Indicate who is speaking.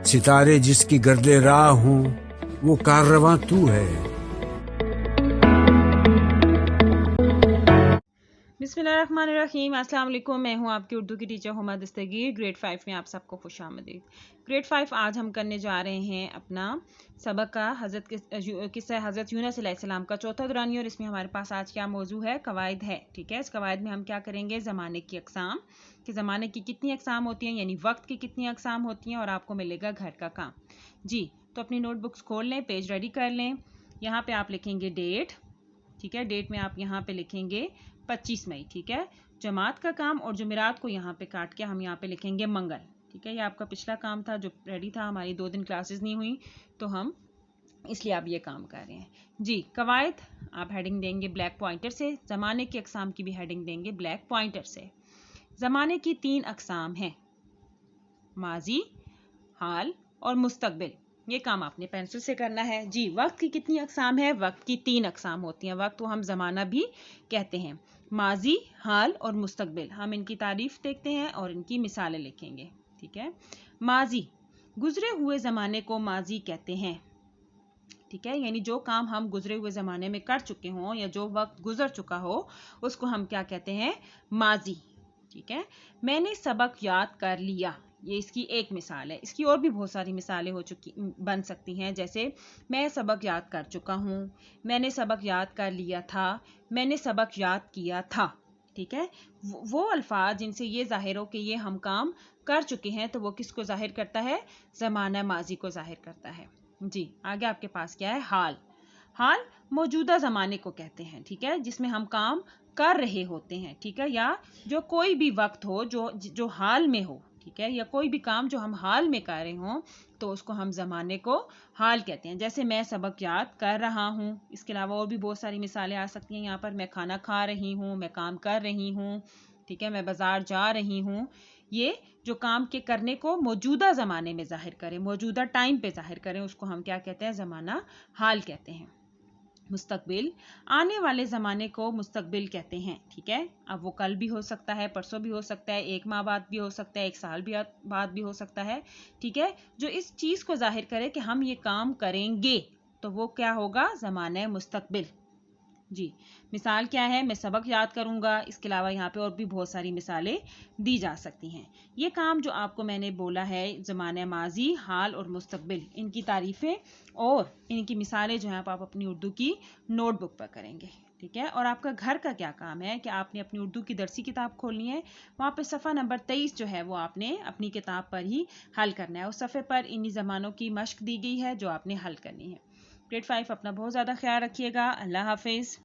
Speaker 1: सितारे जिसकी गर्दे राह हूँ, वो काररवां तू है।
Speaker 2: बिस्मिल्लाहिर्रहमानिर्रहीम। अस्सलाम वालेकुम। मैं हूँ आपकी उर्दू की टीचर हुमा दस्तगीर। ग्रेड 5 में आप सबको खुशामदीद। ग्रेड 5 आज हम करने जा रहे हैं अपना सबक का किस्सा हज़रत यूनुस अलैहिस्सलाम का चौथा दुरानी, और इसमें हमारे पास आज क्या मौजू है, कवायद है। ठीक है, इस कवायद में हम क्या करेंगे, ज़माने की अक़साम, कि ज़माने की कितनी अक़साम होती हैं, यानी वक्त की कितनी अक़साम होती हैं, और आपको मिलेगा घर का काम। जी, तो अपनी नोटबुक्स खोल लें, पेज रेडी कर लें। यहाँ पर आप लिखेंगे डेट। ठीक है, डेट में आप यहाँ पे लिखेंगे 25 मई। ठीक है, जमात का काम और जुमेरात को यहाँ पे काट के हम यहाँ पे लिखेंगे मंगल। ठीक है, ये आपका पिछला काम था जो रेडी था, हमारी 2 दिन क्लासेस नहीं हुई तो हम इसलिए आप ये काम कर रहे हैं। जी, कवायद आप हेडिंग देंगे ब्लैक पॉइंटर से, ज़माने की अक़साम की भी हेडिंग देंगे ब्लैक पॉइंटर से। ज़माने की 3 अक़साम हैं, माजी, हाल और मुस्तकबिल। ये काम आपने पेंसिल से करना है। जी, वक्त की कितनी अक़साम है, वक्त की 3 अक़साम होती हैं। वक्त को हम ज़माना भी कहते हैं, माजी, हाल और मुस्तकबिल। हम इनकी तारीफ देखते हैं और इनकी मिसालें लिखेंगे। ठीक है, माजी, गुजरे हुए ज़माने को माजी कहते हैं। ठीक है, यानी जो काम हम गुजरे हुए ज़माने में कर चुके हों या जो वक्त गुजर चुका हो उसको हम क्या कहते हैं, माजी। ठीक है, मैंने सबक याद कर लिया, ये इसकी एक मिसाल है। इसकी और भी बहुत सारी मिसालें बन सकती हैं, जैसे मैं सबक याद कर चुका हूँ, मैंने सबक याद कर लिया था, मैंने सबक याद किया था। ठीक है, वो अल्फाज जिनसे ये ज़ाहिर हो कि ये हम काम कर चुके हैं, तो वो किसको ज़ाहिर करता है, ज़माना माजी को ज़ाहिर करता है। जी, आगे आपके पास क्या है, हाल। हाल मौजूदा ज़माने को कहते हैं। ठीक है, जिसमें हम काम कर रहे होते हैं। ठीक है, या जो कोई भी वक्त हो जो हाल में हो। ठीक है, या कोई भी काम जो हम हाल में कर रहे हों तो उसको हम ज़माने को हाल कहते हैं। जैसे मैं सबक याद कर रहा हूँ। इसके अलावा और भी बहुत सारी मिसालें आ सकती हैं यहाँ पर। मैं खाना खा रही हूँ, मैं काम कर रही हूँ। ठीक है, मैं बाज़ार जा रही हूँ। ये जो काम के करने को मौजूदा ज़माने में ज़ाहिर करें, मौजूदा टाइम पे ज़ाहिर करें, उसको हम क्या कहते हैं, ज़माना हाल कहते हैं। मुस्तकबिल, आने वाले ज़माने को मुस्तकबिल कहते हैं। ठीक है, अब वो कल भी हो सकता है, परसों भी हो सकता है, 1 माह बाद भी हो सकता है, 1 साल बाद भी हो सकता है। ठीक है, जो इस चीज़ को ज़ाहिर करे कि हम ये काम करेंगे, तो वो क्या होगा, ज़माना मुस्तकबिल। जी, मिसाल क्या है, मैं सबक याद करूंगा। इसके अलावा यहाँ पे और भी बहुत सारी मिसालें दी जा सकती हैं। ये काम जो आपको मैंने बोला है, ज़माना माजी, हाल और मुस्तकबिल, इनकी तारीफ़ें और इनकी मिसालें जो हैं आप अपनी उर्दू की नोटबुक पर करेंगे। ठीक है, और आपका घर का क्या काम है कि आपने अपनी उर्दू की दरसी किताब खोलनी है, वहाँ पे सफ़ा नंबर 23 जो है वो आपने अपनी किताब पर ही हल करना है। उस सफ़े पर इन्हीं ज़मानों की मश्क दी गई है जो आपने हल करनी है। ग्रेड 5 अपना बहुत ज़्यादा ख्याल रखिएगा। अल्लाह हाफिज़।